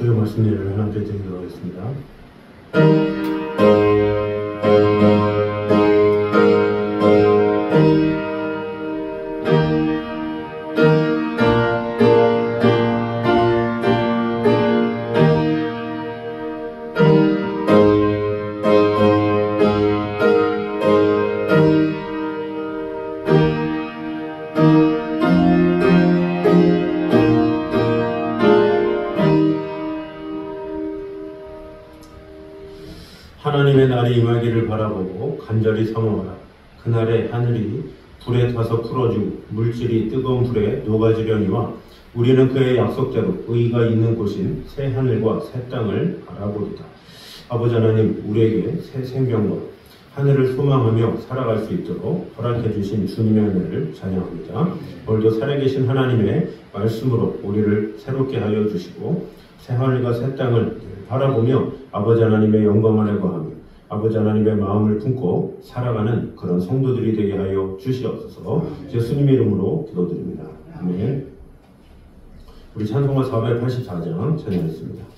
주의 말씀 예를 하나님께 드리도록 하겠습니다. 하나님의 날이 임하기를 바라보고 간절히 사모하라. 그날에 하늘이 불에 타서 풀어지고 물질이 뜨거운 불에 녹아지려니와 우리는 그의 약속대로 의가 있는 곳인 새 하늘과 새 땅을 바라보리다. 아버지 하나님, 우리에게 새 생명과 하늘을 소망하며 살아갈 수 있도록 허락해 주신 주님의 은혜를 찬양합니다. 오늘도 살아계신 하나님의 말씀으로 우리를 새롭게 하여 주시고 새 하늘과 새 땅을 바라보며 아버지 하나님의 영광 안에 거하며 아버지 하나님의 마음을 품고 살아가는 그런 성도들이 되게 하여 주시옵소서. 예수님의 이름으로 기도드립니다. 아멘. 우리 찬송가 484장 찬양했습니다.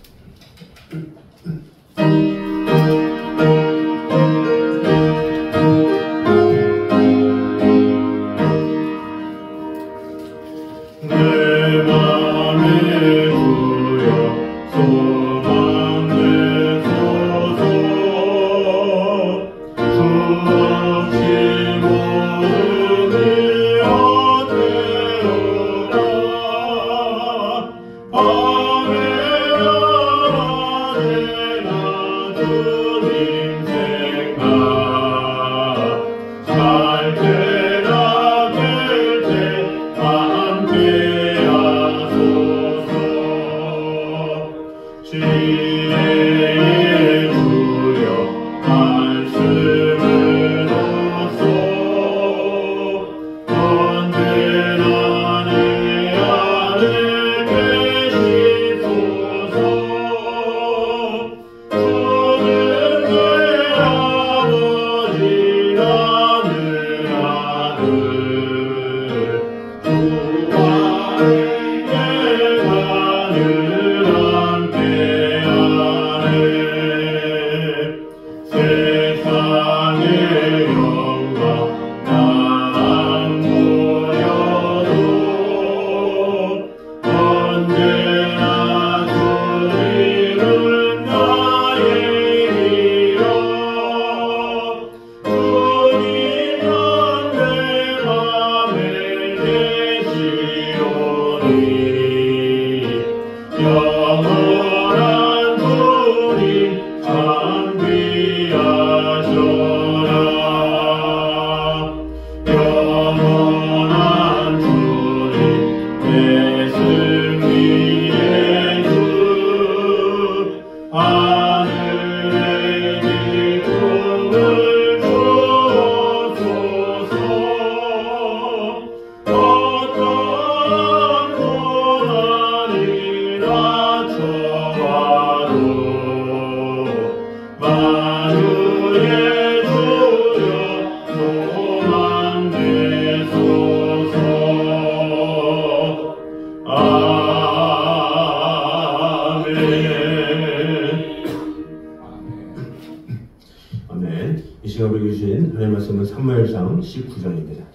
이 시간 우리 주신 하나님의 말씀은 사무엘상 19장입니다.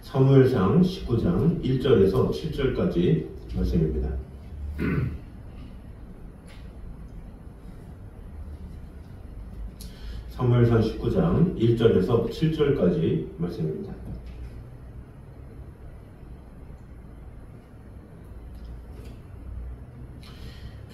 사무엘상 19장 1절에서 7절까지 말씀입니다. 사무엘상 19장 1절에서 7절까지 말씀입니다.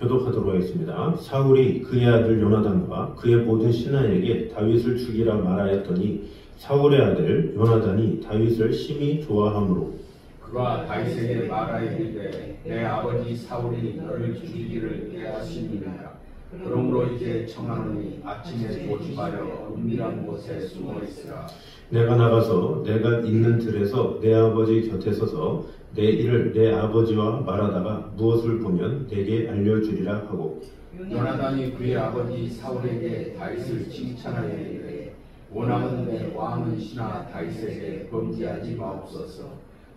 교독하도록 하겠습니다. 사울이 그의 아들 요나단과 그의 모든 신하에게 다윗을 죽이라 말하였더니 사울의 아들 요나단이 다윗을 심히 좋아하므로 그가 다윗에게 말하이르되 내 아버지 사울이 너를 죽이기를 계하시니라. 그러므로 이제 청하노니 아침에 조심하여 은밀한 곳에 숨어 있으라. 내가 나가서 내가 있는 들에서 내 아버지 곁에 서서 내 일을 내 아버지와 말하다가 무엇을 보면 내게 알려주리라 하고 요나단이 그의 아버지 사울에게 다윗을 칭찬하여 이르되 원하건대 왕은 신하 다윗에게 범죄하지 마옵소서.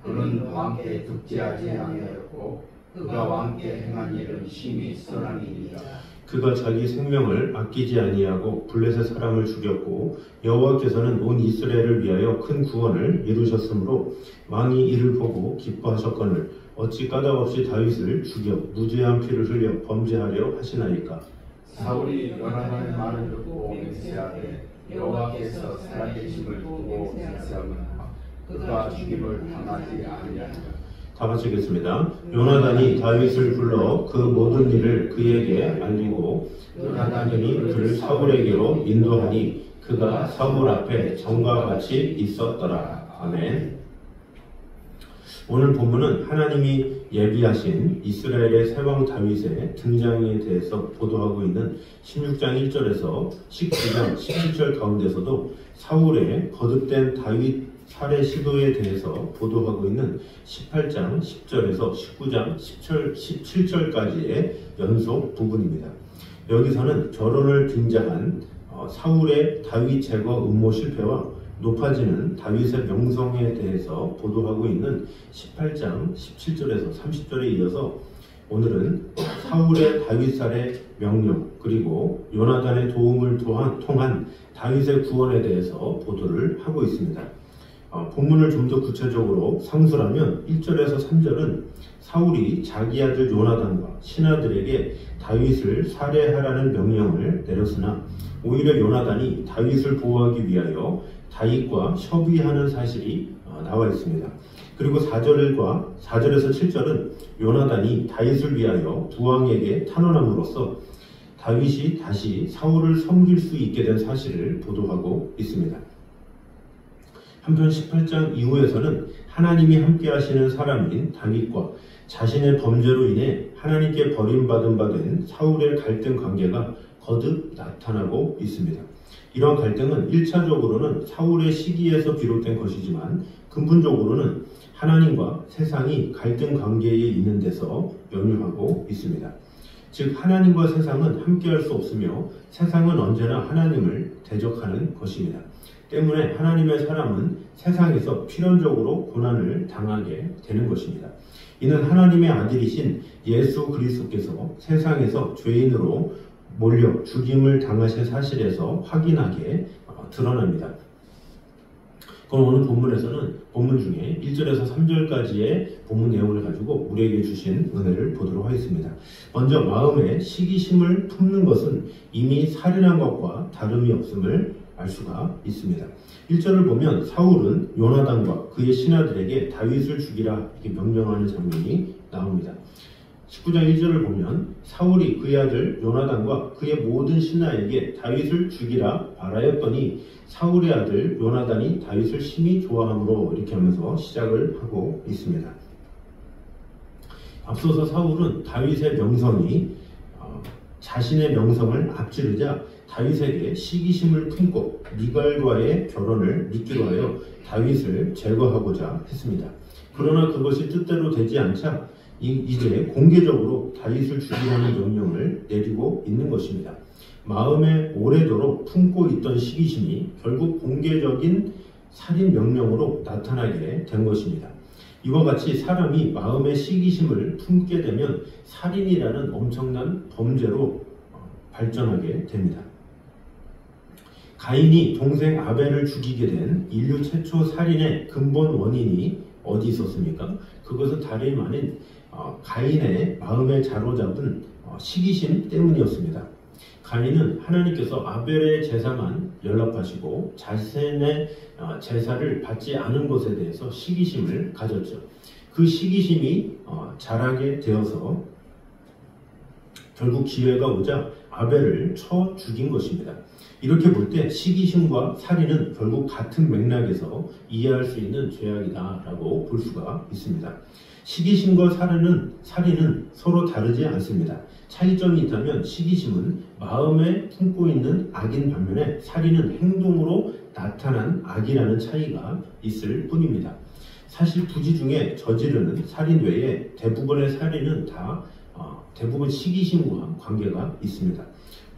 그는 왕께 득죄하지 아니하였고 그가 왕께 행한 일은 심히 선한 일이라. 그가 자기 생명을 아끼지 아니하고 블레셋 사람을 죽였고 여호와께서는 온 이스라엘을 위하여 큰 구원을 이루셨으므로 왕이 이를 보고 기뻐하셨거늘 어찌 까닭없이 다윗을 죽여 무죄한 피를 흘려 범죄하려 하시나이까. 사울이 요나단의 말을 듣고 맹세하되 여호와께서 살아계심을 두고 맹세하거나 그가 죽임을 당하지 아니하리라. 다 같이 읽겠습니다. 요나단이 다윗을 불러 그 모든 일을 그에게 알리고 요나단이 그를 사울에게로 인도하니 그가 사울 앞에 전과 같이 있었더라. 아멘. 오늘 본문은 하나님이 예비하신 이스라엘의 새왕 다윗의 등장에 대해서 보도하고 있는 16장 1절에서 19장 17절 가운데서도 사울의 거듭된 다윗 살해 시도에 대해서 보도하고 있는 18장 10절에서 19장 17절까지의 연속 부분입니다. 여기서는 결혼을 빙자한 사울의 다윗 제거 음모 실패와 높아지는 다윗의 명성에 대해서 보도하고 있는 18장 17절에서 30절에 이어서 오늘은 사울의 다윗살의 명령 그리고 요나단의 도움을 통한 다윗의 구원에 대해서 보도를 하고 있습니다. 본문을 좀 더 구체적으로 상술하면 1절에서 3절은 사울이 자기 아들 요나단과 신하들에게 다윗을 살해하라는 명령을 내렸으나 오히려 요나단이 다윗을 보호하기 위하여 다윗과 협의하는 사실이 나와 있습니다. 그리고 4절에서 7절은 요나단이 다윗을 위하여 두 왕에게 탄원함으로써 다윗이 다시 사울을 섬길 수 있게 된 사실을 보도하고 있습니다. 한편 18장 이후에서는 하나님이 함께 하시는 사람인 다윗과 자신의 범죄로 인해 하나님께 버림받은 바 된 사울의 갈등 관계가 거듭 나타나고 있습니다. 이런 갈등은 1차적으로는 사울의 시기에서 비롯된 것이지만 근본적으로는 하나님과 세상이 갈등 관계에 있는 데서 연유하고 있습니다. 즉 하나님과 세상은 함께할 수 없으며 세상은 언제나 하나님을 대적하는 것입니다. 때문에 하나님의 사람은 세상에서 필연적으로 고난을 당하게 되는 것입니다. 이는 하나님의 아들이신 예수 그리스도께서 세상에서 죄인으로 몰려 죽임을 당하신 사실에서 확인하게 드러납니다. 그럼 오늘 본문 중에 1절에서 3절까지의 본문 내용을 가지고 우리에게 주신 은혜를 보도록 하겠습니다. 먼저 마음에 시기심을 품는 것은 이미 살인한 것과 다름이 없음을 알 수가 있습니다. 1절을 보면 사울은 요나단과 그의 신하들에게 다윗을 죽이라 이렇게 명령하는 장면이 나옵니다. 19장 1절을 보면 사울이 그의 아들 요나단과 그의 모든 신하에게 다윗을 죽이라 말하였더니 사울의 아들 요나단이 다윗을 심히 좋아하므로 이렇게 하면서 시작을 하고 있습니다. 앞서서 사울은 다윗의 명성이 자신의 명성을 앞지르자 다윗에게 시기심을 품고 미갈과의 결혼을 미끼로 하여 다윗을 제거하고자 했습니다. 그러나 그것이 뜻대로 되지 않자 이제 공개적으로 다윗을 죽이라는 명령을 내리고 있는 것입니다. 마음에 오래도록 품고 있던 시기심이 결국 공개적인 살인 명령으로 나타나게 된 것입니다. 이와 같이 사람이 마음의 시기심을 품게 되면 살인이라는 엄청난 범죄로 발전하게 됩니다. 가인이 동생 아벨을 죽이게 된 인류 최초 살인의 근본 원인이 어디 있었습니까? 그것은 다름이 아닌 가인의 마음에 자로잡은 시기심 때문이었습니다. 가인은 하나님께서 아벨의 제사만 연락하시고 자신의 제사를 받지 않은 것에 대해서 시기심을 가졌죠. 그 시기심이 자라게 되어서 결국 기회가 오자 아벨을 쳐 죽인 것입니다. 이렇게 볼 때 시기심과 살인은 결국 같은 맥락에서 이해할 수 있는 죄악이다라고 볼 수가 있습니다. 시기심과 살인은 서로 다르지 않습니다. 차이점이 있다면 시기심은 마음에 품고 있는 악인 반면에 살인은 행동으로 나타난 악이라는 차이가 있을 뿐입니다. 사실 부지 중에 저지르는 살인 외에 대부분의 살인은 다 대부분 시기심과 관계가 있습니다.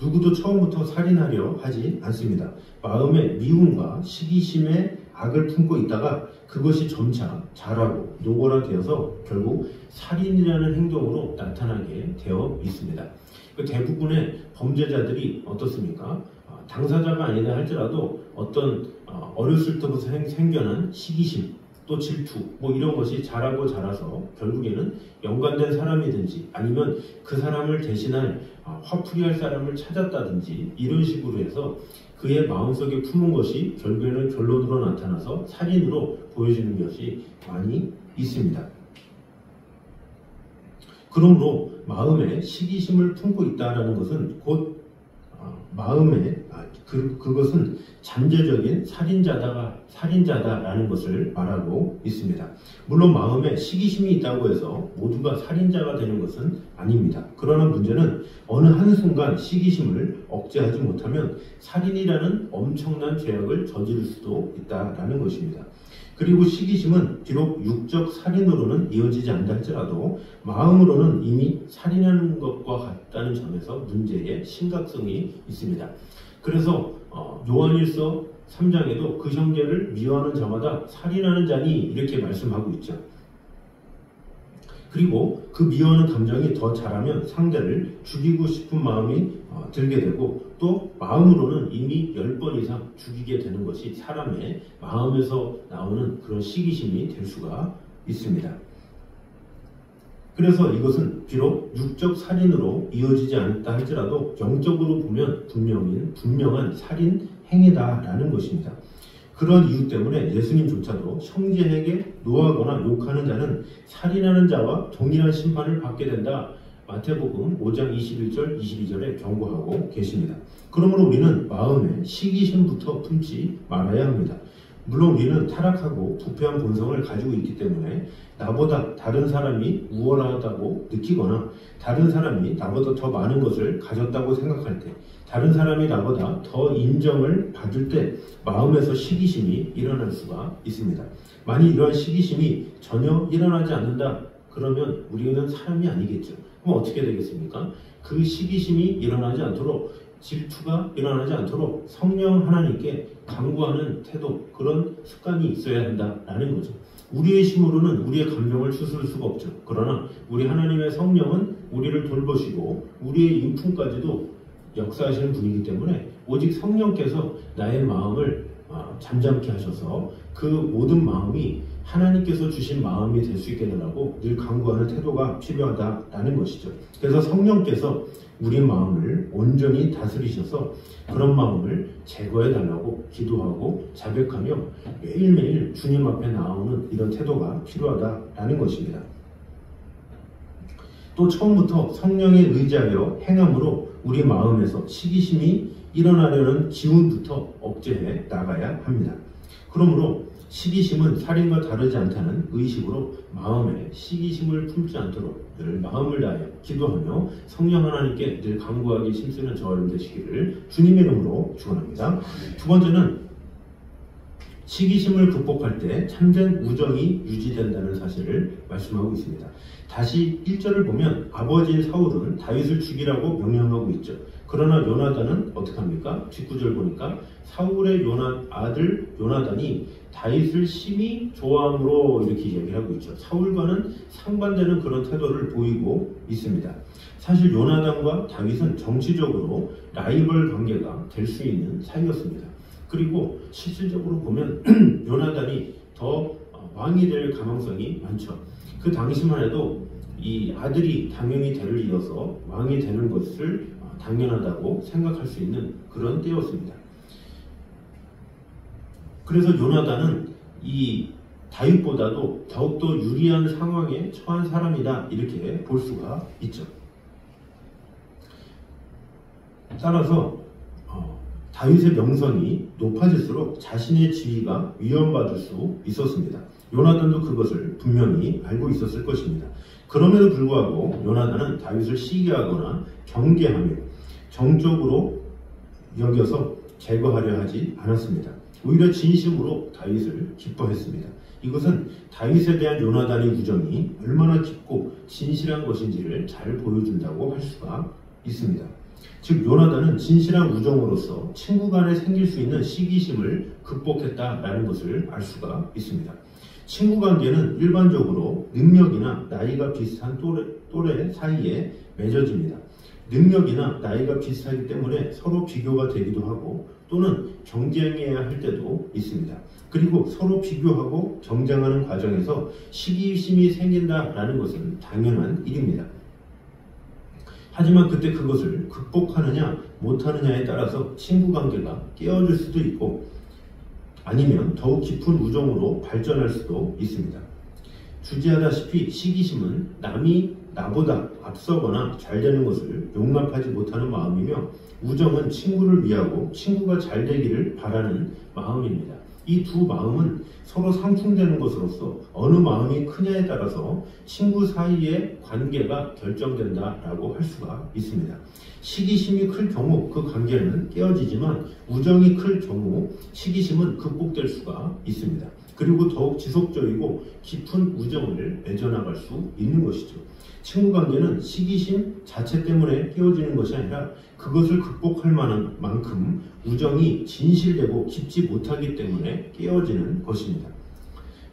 누구도 처음부터 살인하려 하지 않습니다. 마음의 미움과 시기심의 악을 품고 있다가 그것이 점차 자라고 노골화되어서 결국 살인이라는 행동으로 나타나게 되어 있습니다. 대부분의 범죄자들이 어떻습니까? 당사자가 아니다 할지라도 어떤 어렸을 때부터 생겨난 시기심, 또 질투, 이런 것이 자라고 자라서 결국에는 연관된 사람이든지 아니면 그 사람을 대신할 화풀이할 사람을 찾았다든지 이런 식으로 해서 그의 마음속에 품은 것이 결국에는 결론으로 나타나서 살인으로 보여지는 것이 많이 있습니다. 그러므로 마음에 시기심을 품고 있다는 것은 곧 그것은 잠재적인 살인자다라는 것을 말하고 있습니다. 물론 마음에 시기심이 있다고 해서 모두가 살인자가 되는 것은 아닙니다. 그러나 문제는 어느 한순간 시기심을 억제하지 못하면 살인이라는 엄청난 죄악을 저지를 수도 있다라는 것입니다. 그리고 시기심은 비록 육적 살인으로는 이어지지 않는다 할지라도 마음으로는 이미 살인하는 것과 같다는 점에서 문제의 심각성이 있습니다. 그래서 요한일서 3장에도 그 형제를 미워하는 자마다 살인하는 자니 이렇게 말씀하고 있죠. 그리고 그 미워하는 감정이 더 자라면 상대를 죽이고 싶은 마음이 들게 되고 또 마음으로는 이미 10번 이상 죽이게 되는 것이 사람의 마음에서 나오는 그런 시기심이 될 수가 있습니다. 그래서 이것은 비록 육적 살인으로 이어지지 않았다 할지라도 영적으로 보면 분명한 살인 행위다라는 것입니다. 그런 이유 때문에 예수님조차도 형제에게 노하거나 욕하는 자는 살인하는 자와 동일한 심판을 받게 된다. 마태복음 5장 21절 22절에 경고하고 계십니다. 그러므로 우리는 마음에 시기심부터 품지 말아야 합니다. 물론 우리는 타락하고 부패한 본성을 가지고 있기 때문에 나보다 다른 사람이 우월하다고 느끼거나 다른 사람이 나보다 더 많은 것을 가졌다고 생각할 때 다른 사람이 나보다 더 인정을 받을 때 마음에서 시기심이 일어날 수가 있습니다. 만일 이러한 시기심이 전혀 일어나지 않는다 그러면 우리는 사람이 아니겠죠. 그럼 어떻게 되겠습니까? 그 시기심이 일어나지 않도록 질투가 일어나지 않도록 성령 하나님께 간구하는 태도, 그런 습관이 있어야 한다라는 거죠. 우리의 힘으로는 우리의 감정을 추스를 수가 없죠. 그러나 우리 하나님의 성령은 우리를 돌보시고 우리의 인품까지도 역사하시는 분이기 때문에 오직 성령께서 나의 마음을 잠잠케 하셔서 그 모든 마음이 하나님께서 주신 마음이 될 수 있게 되라고 늘 간구하는 태도가 필요하다라는 것이죠. 그래서 성령께서 우리 마음을 온전히 다스리셔서 그런 마음을 제거해 달라고 기도하고 자백하며 매일매일 주님 앞에 나오는 이런 태도가 필요하다라는 것입니다. 또 처음부터 성령에 의지하여 행함으로 우리 마음에서 시기심이 일어나려는 기운부터 억제해 나가야 합니다. 그러므로 시기심은 살인과 다르지 않다는 의식으로 마음에 시기심을 품지 않도록 늘 마음을 다하여 기도하며 성령 하나님께 늘 간구하기 힘쓰는 저와 여러분 되시기를 주님의 이름으로 축원합니다. 두 번째는 시기심을 극복할 때 참된 우정이 유지된다는 사실을 말씀하고 있습니다. 다시 1절을 보면 아버지인 사울은 다윗을 죽이라고 명령하고 있죠. 그러나 요나단은 어떻게 합니까? 뒷구절 보니까 사울의 아들 요나단이 다윗을 심히 좋아함으로 이렇게 얘기를 하고 있죠. 사울과는 상반되는 그런 태도를 보이고 있습니다. 사실 요나단과 다윗은 정치적으로 라이벌 관계가 될 수 있는 사이였습니다. 그리고 실질적으로 보면 요나단이 더 왕이 될 가능성이 많죠. 그 당시만 해도 이 아들이 당연히 대를 이어서 왕이 되는 것을 당연하다고 생각할 수 있는 그런 때였습니다. 그래서 요나단은 이 다윗보다도 더욱더 유리한 상황에 처한 사람이다 이렇게 볼 수가 있죠. 따라서 다윗의 명성이 높아질수록 자신의 지위가 위협받을 수 있었습니다. 요나단도 그것을 분명히 알고 있었을 것입니다. 그럼에도 불구하고 요나단은 다윗을 시기하거나 경계하며 정적으로 여겨서 제거하려 하지 않았습니다. 오히려 진심으로 다윗을 기뻐했습니다. 이것은 다윗에 대한 요나단의 우정이 얼마나 깊고 진실한 것인지를 잘 보여준다고 할 수가 있습니다. 즉 요나단은 진실한 우정으로서 친구 간에 생길 수 있는 시기심을 극복했다라는 것을 알 수가 있습니다. 친구 관계는 일반적으로 능력이나 나이가 비슷한 또래 사이에 맺어집니다. 능력이나 나이가 비슷하기 때문에 서로 비교가 되기도 하고 또는 경쟁해야 할 때도 있습니다. 그리고 서로 비교하고 경쟁하는 과정에서 시기심이 생긴다라는 것은 당연한 일입니다. 하지만 그때 그것을 극복하느냐 못하느냐에 따라서 친구 관계가 깨어질 수도 있고 아니면 더욱 깊은 우정으로 발전할 수도 있습니다. 주지하다시피 시기심은 남이 나보다 앞서거나 잘 되는 것을 용납하지 못하는 마음이며 우정은 친구를 위하고 친구가 잘 되기를 바라는 마음입니다. 이 두 마음은 서로 상충되는 것으로서 어느 마음이 크냐에 따라서 친구 사이의 관계가 결정된다라고 할 수가 있습니다. 시기심이 클 경우 그 관계는 깨어지지만 우정이 클 경우 시기심은 극복될 수가 있습니다. 그리고 더욱 지속적이고 깊은 우정을 맺어나갈 수 있는 것이죠. 친구 관계는 시기심 자체 때문에 깨어지는 것이 아니라 그것을 극복할 만한 만큼 우정이 진실되고 깊지 못하기 때문에 깨어지는 것입니다.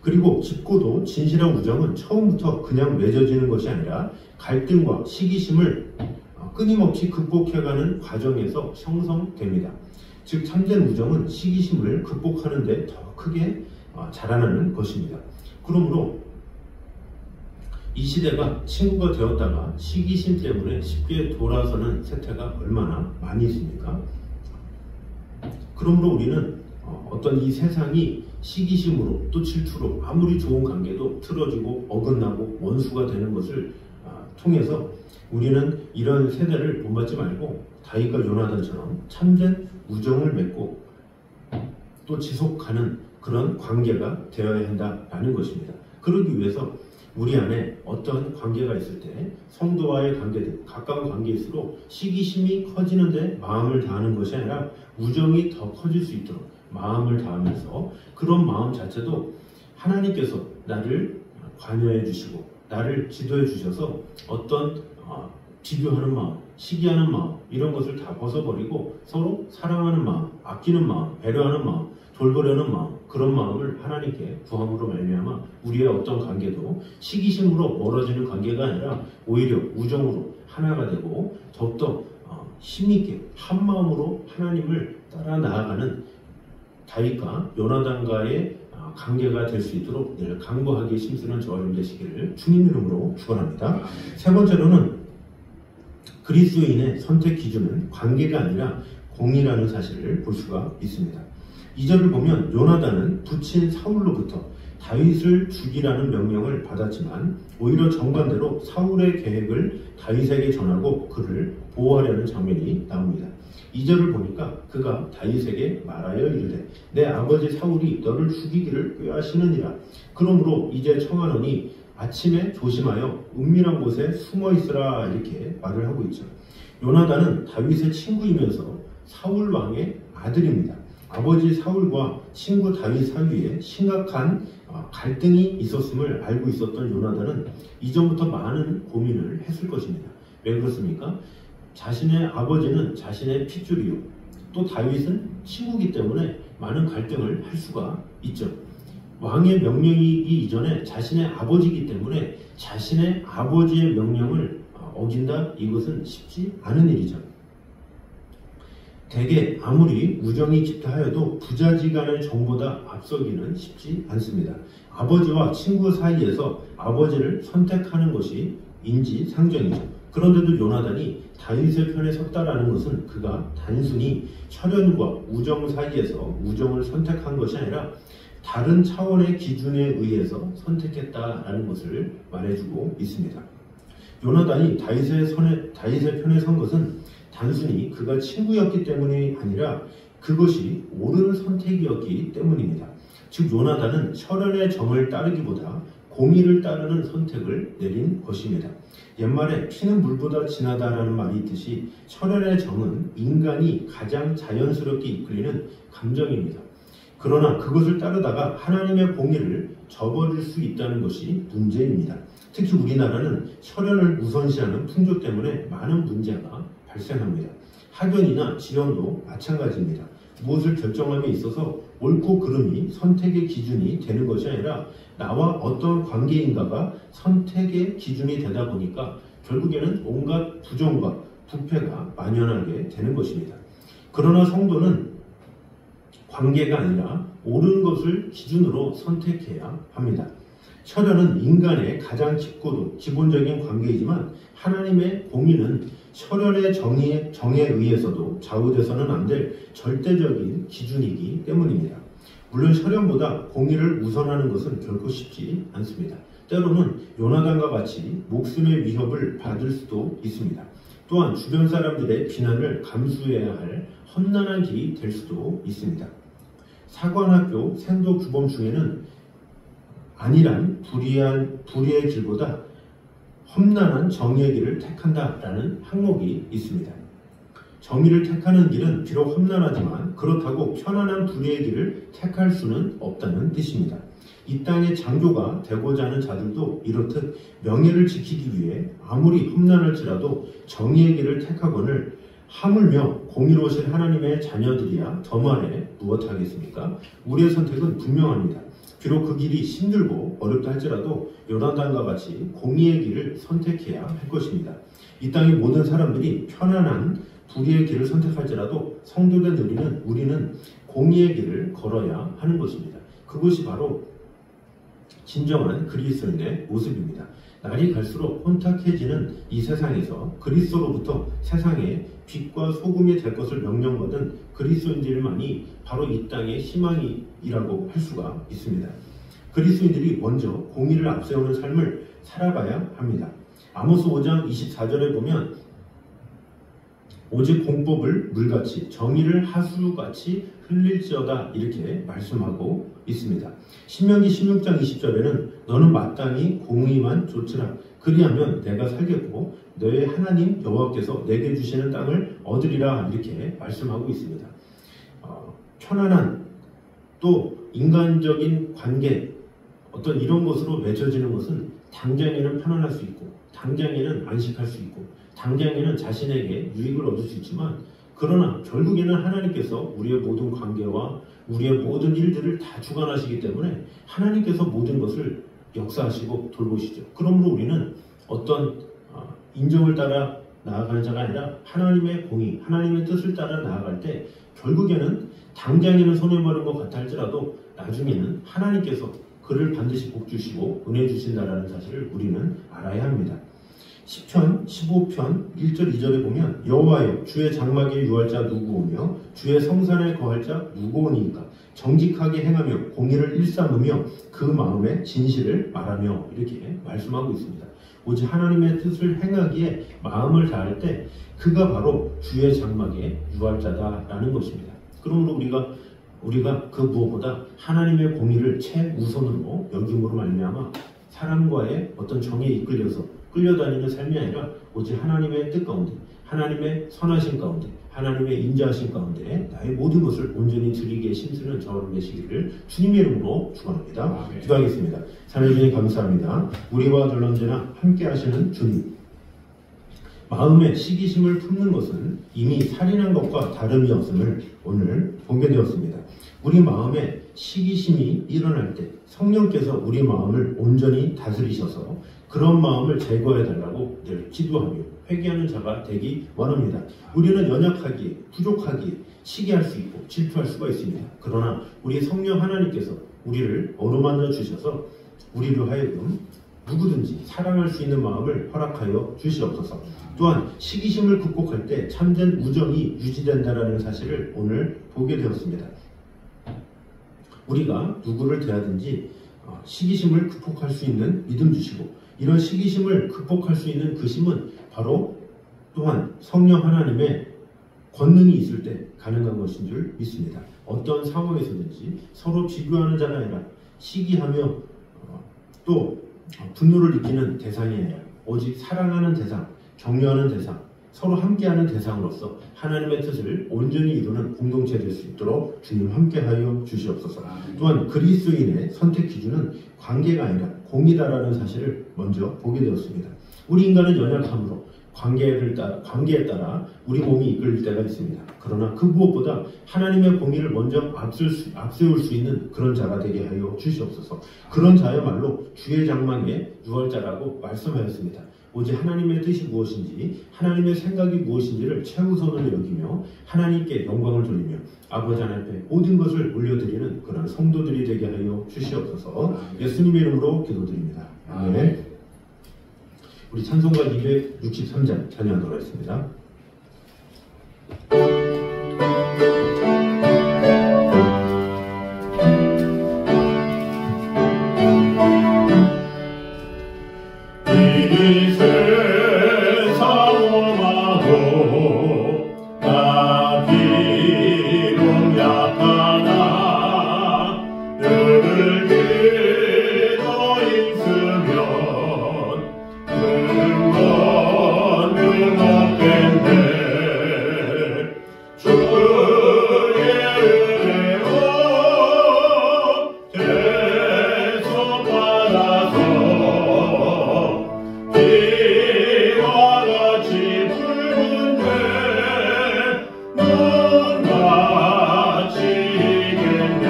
그리고 깊고도 진실한 우정은 처음부터 그냥 맺어지는 것이 아니라 갈등과 시기심을 끊임없이 극복해가는 과정에서 형성됩니다. 즉 참된 우정은 시기심을 극복하는 데 더 크게 자라나는 것입니다. 그러므로 이 시대가 친구가 되었다가 시기심 때문에 쉽게 돌아서는 세태가 얼마나 많이 있습니까? 그러므로 우리는 어떤 이 세상이 시기심으로 또 질투로 아무리 좋은 관계도 틀어지고 어긋나고 원수가 되는 것을 통해서 우리는 이런 세대를 본받지 말고 다윗과 요나단처럼 참된 우정을 맺고 또 지속하는 그런 관계가 되어야 한다라는 것입니다. 그러기 위해서 우리 안에 어떤 관계가 있을 때 성도와의 관계들, 가까운 관계일수록 시기심이 커지는데 마음을 다하는 것이 아니라 우정이 더 커질 수 있도록 마음을 다하면서 그런 마음 자체도 하나님께서 나를 관여해 주시고 나를 지도해 주셔서 어떤 비교하는 마음, 시기하는 마음 이런 것을 다 벗어버리고 서로 사랑하는 마음, 아끼는 마음, 배려하는 마음, 돌보려는 마음 그런 마음을 하나님께 구함으로 말미암아 우리의 어떤 관계도 시기심으로 멀어지는 관계가 아니라 오히려 우정으로 하나가 되고 더욱더 힘있게 한 마음으로 하나님을 따라 나아가는 다윗과 요나단과의 관계가 될 수 있도록 늘 강구하기에 힘쓰는 저와 여러분 되시기를 주님 이름으로 축원합니다. 세 번째로는 그리스도인의 선택 기준은 관계가 아니라 공이라는 사실을 볼 수가 있습니다. 2절을 보면 요나단은 부친 사울로부터 다윗을 죽이라는 명령을 받았지만 오히려 정반대로 사울의 계획을 다윗에게 전하고 그를 보호하려는 장면이 나옵니다. 2절을 보니까 그가 다윗에게 말하여 이르되 내 아버지 사울이 너를 죽이기를 꾀하시느니라. 그러므로 이제 청하노니 아침에 조심하여 은밀한 곳에 숨어 있으라 이렇게 말을 하고 있죠. 요나단은 다윗의 친구이면서 사울 왕의 아들입니다. 아버지 사울과 친구 다윗 사이에 심각한 갈등이 있었음을 알고 있었던 요나단은 이전부터 많은 고민을 했을 것입니다. 왜 그렇습니까? 자신의 아버지는 자신의 핏줄이요. 또 다윗은 친구이기 때문에 많은 갈등을 할 수가 있죠. 왕의 명령이기 이전에 자신의 아버지이기 때문에 자신의 아버지의 명령을 어긴다? 이것은 쉽지 않은 일이죠. 대개 아무리 우정이 깊다 하여도 부자지간의 정보다 앞서기는 쉽지 않습니다. 아버지와 친구 사이에서 아버지를 선택하는 것이 인지상정이죠. 그런데도 요나단이 다윗의 편에 섰다라는 것은 그가 단순히 혈연과 우정 사이에서 우정을 선택한 것이 아니라 다른 차원의 기준에 의해서 선택했다라는 것을 말해주고 있습니다. 요나단이 다윗의 편에 선 것은 단순히 그가 친구였기 때문이 아니라 그것이 옳은 선택이었기 때문입니다. 즉 요나단은 혈연의 정을 따르기보다 공의를 따르는 선택을 내린 것입니다. 옛말에 피는 물보다 진하다라는 말이 있듯이 혈연의 정은 인간이 가장 자연스럽게 이끌리는 감정입니다. 그러나 그것을 따르다가 하나님의 공의를 저버릴 수 있다는 것이 문제입니다. 특히 우리나라는 혈연을 우선시하는 풍조 때문에 많은 문제가 발생합니다. 학연이나 지연도 마찬가지입니다. 무엇을 결정함에 있어서 옳고 그름이 선택의 기준이 되는 것이 아니라 나와 어떤 관계인가가 선택의 기준이 되다 보니까 결국에는 온갖 부정과 부패가 만연하게 되는 것입니다. 그러나 성도는 관계가 아니라 옳은 것을 기준으로 선택해야 합니다. 혈연은 인간의 가장 깊고도 기본적인 관계이지만 하나님의 공의는 혈연의 정에 의해서도 좌우돼서는 안 될 절대적인 기준이기 때문입니다. 물론 혈연보다 공의를 우선하는 것은 결코 쉽지 않습니다. 때로는 요나단과 같이 목숨의 위협을 받을 수도 있습니다. 또한 주변 사람들의 비난을 감수해야 할 험난한 길이 될 수도 있습니다. 사관학교 생도 규범 중에는 안일한 불의의 길보다 험난한 정의의 길을 택한다라는 항목이 있습니다. 정의를 택하는 길은 비록 험난하지만 그렇다고 편안한 불의의 길을 택할 수는 없다는 뜻입니다. 이 땅의 장교가 되고자 하는 자들도 이렇듯 명예를 지키기 위해 아무리 험난할지라도 정의의 길을 택하거늘 하물며 공의로우신 하나님의 자녀들이야 더 말해 무엇하겠습니까? 우리의 선택은 분명합니다. 비록 그 길이 힘들고 어렵다 할지라도 요나단과 같이 공의의 길을 선택해야 할 것입니다. 이 땅의 모든 사람들이 편안한 불의의 길을 선택할지라도 성도된 우리는 공의의 길을 걸어야 하는 것입니다. 그것이 바로 진정한 그리스도인의 모습입니다. 날이 갈수록 혼탁해지는 이 세상에서 그리스도로부터 세상에 빛과 소금이 될 것을 명령받은 그리스도인들만이 바로 이 땅의 희망이라고 할 수가 있습니다. 그리스도인들이 먼저 공의를 앞세우는 삶을 살아가야 합니다. 아모스 5장 24절에 보면 오직 공법을 물같이 정의를 하수같이 흘릴지어다 이렇게 말씀하고 있습니다. 신명기 16장 20절에는 너는 마땅히 공의만 좇으라 그리하면 내가 살겠고 너의 하나님 여호와께서 내게 주시는 땅을 얻으리라 이렇게 말씀하고 있습니다. 편안한 또 인간적인 관계 어떤 이런 것으로 맺어지는 것은 당장에는 편안할 수 있고 당장에는 안식할 수 있고 당장에는 자신에게 유익을 얻을 수 있지만 그러나 결국에는 하나님께서 우리의 모든 관계와 우리의 모든 일들을 다 주관하시기 때문에 하나님께서 모든 것을 역사하시고 돌보시죠. 그러므로 우리는 어떤 인정을 따라 나아가는 자가 아니라 하나님의 공의, 하나님의 뜻을 따라 나아갈 때 결국에는 당장에는 손해보는 것 같아 할지라도 나중에는 하나님께서 그를 반드시 복주시고 은혜 주신다라는 사실을 우리는 알아야 합니다. 시편 15편 1절 2절에 보면 여호와여 주의 장막에 유할 자 누구오며 주의 성산에 거할 자 누구오니이까 정직하게 행하며 공의를 일삼으며 그 마음에 진실을 말하며 이렇게 말씀하고 있습니다. 오직 하나님의 뜻을 행하기에 마음을 다할 때 그가 바로 주의 장막에 유할 자다라는 것입니다. 그러므로 우리가 그 무엇보다 하나님의 공의를 최우선으로 여김으로 말미암아 사람과의 어떤 정에 이끌려서 끌려다니는 삶이 아니라 오직 하나님의 뜻 가운데 하나님의 선하신 가운데 하나님의 인자하신 가운데 나의 모든 것을 온전히 드리기에 힘쓰는 저를 되시기를 주님의 이름으로 축원합니다. 기도하겠습니다. 하나님 주님 감사합니다. 우리와 늘 언제나 함께 하시는 주님, 마음에 시기심을 품는 것은 이미 살인한 것과 다름이 없음을 오늘 보게 되었습니다. 우리 마음에 시기심이 일어날 때 성령께서 우리 마음을 온전히 다스리셔서 그런 마음을 제거해달라고 늘 기도하며 회개하는 자가 되기 원합니다. 우리는 연약하기에 부족하기에 시기할 수 있고 질투할 수가 있습니다. 그러나 우리 성령 하나님께서 우리를 어루만져 주셔서 우리로 하여금 누구든지 사랑할 수 있는 마음을 허락하여 주시옵소서. 또한 시기심을 극복할 때 참된 우정이 유지된다는 사실을 오늘 보게 되었습니다. 우리가 누구를 대하든지 시기심을 극복할 수 있는 믿음 주시고 이런 시기심을 극복할 수 있는 그 심은 바로 또한 성령 하나님의 권능이 있을 때 가능한 것인 줄 믿습니다. 어떤 상황에서든지 서로 비교하는 자가 아니라 시기하며 또 분노를 느끼는 대상이 아니라 오직 사랑하는 대상, 격려하는 대상, 서로 함께하는 대상으로서 하나님의 뜻을 온전히 이루는 공동체 될 수 있도록 주님 함께하여 주시옵소서. 또한 그리스도인의 선택 기준은 관계가 아니라 공이다라는 사실을 먼저 보게 되었습니다. 우리 인간은 연약함으로 관계에 따라 우리 몸이 이끌릴 때가 있습니다. 그러나 그 무엇보다 하나님의 공의를 먼저 앞세울 수 있는 그런 자가 되게 하여 주시옵소서. 그런 자야말로 주의 장막의 유월자라고 말씀하였습니다. 오직 하나님의 뜻이 무엇인지 하나님의 생각이 무엇인지를 최우선으로 여기며 하나님께 영광을 돌리며 아버지 하나님 앞에 모든 것을 올려드리는 그런 성도들이 되게 하여 주시옵소서. 예수님의 이름으로 기도드립니다. 아멘. 우리 찬송가 263장 찬양하도록 하겠습니다. 이 세상 오마도 나 비록 약하나 늘 기도 있으면 근거는 없겠네. 주의 은혜로 대속받아서 이와 같이 붉은데 눈 마치겠네.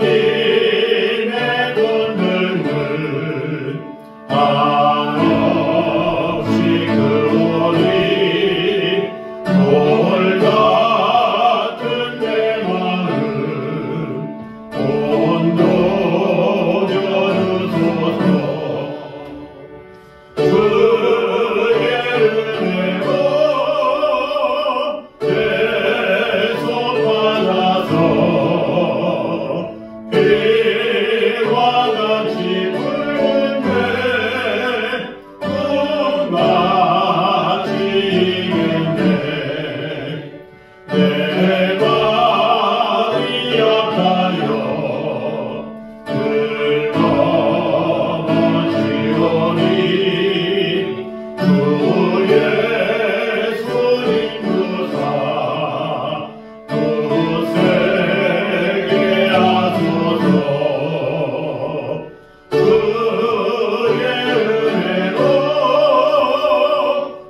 주님의 권능은 한없이 크오니 돌 같은 내 마음 온도져 주소서. 주의 은혜로 대속받아서 이와 같이 붉은데 눈 마치겠네. 내 마음이 약하여 늘 넘어지오니 주 예수님 구사 굳세게 하소서. 주의 은혜로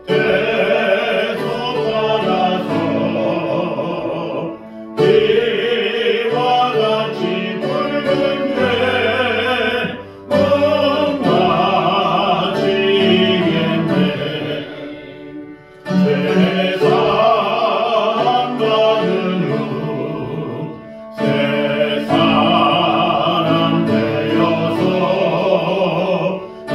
대속받아서 이와 같이 붉은데 눈 마치겠네. 세상 받은 후 새 사람 되어서 주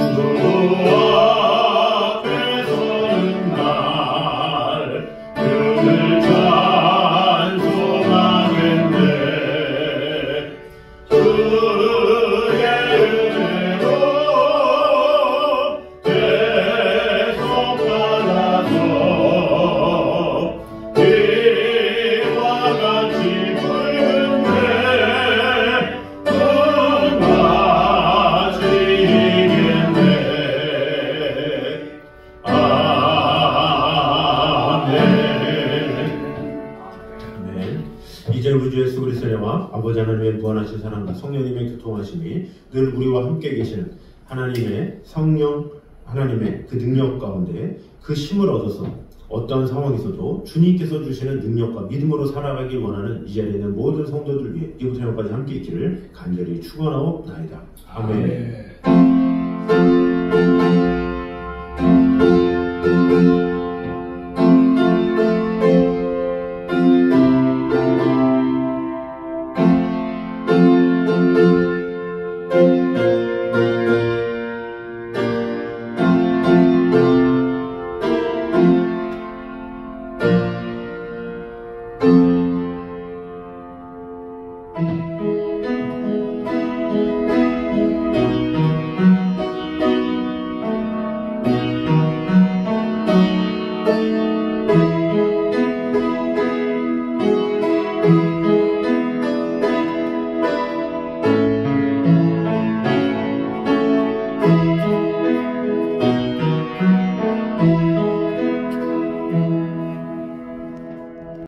앞에 서는 날 그를 찬송하겠네. 주의 은혜로 대속받아서 이와 같이 붉은데 눈 마치겠네. 아멘. 아멘. 이제 우리 주 예수 그리스도의 은혜와 아버지 하나님의 무한하신 사랑과 성령님의 교통하심이 늘 우리와 함께 계시는 하나님의 성령 하나님의 그 능력 가운데 그 힘을 얻어서 어떤 상황에서도 주님께서 주시는 능력과 믿음으로 살아가길 원하는 이 자리에 있는 모든 성도들 위해 이부터 영까지 함께 있기를 간절히 축원하옵나이다. 아멘.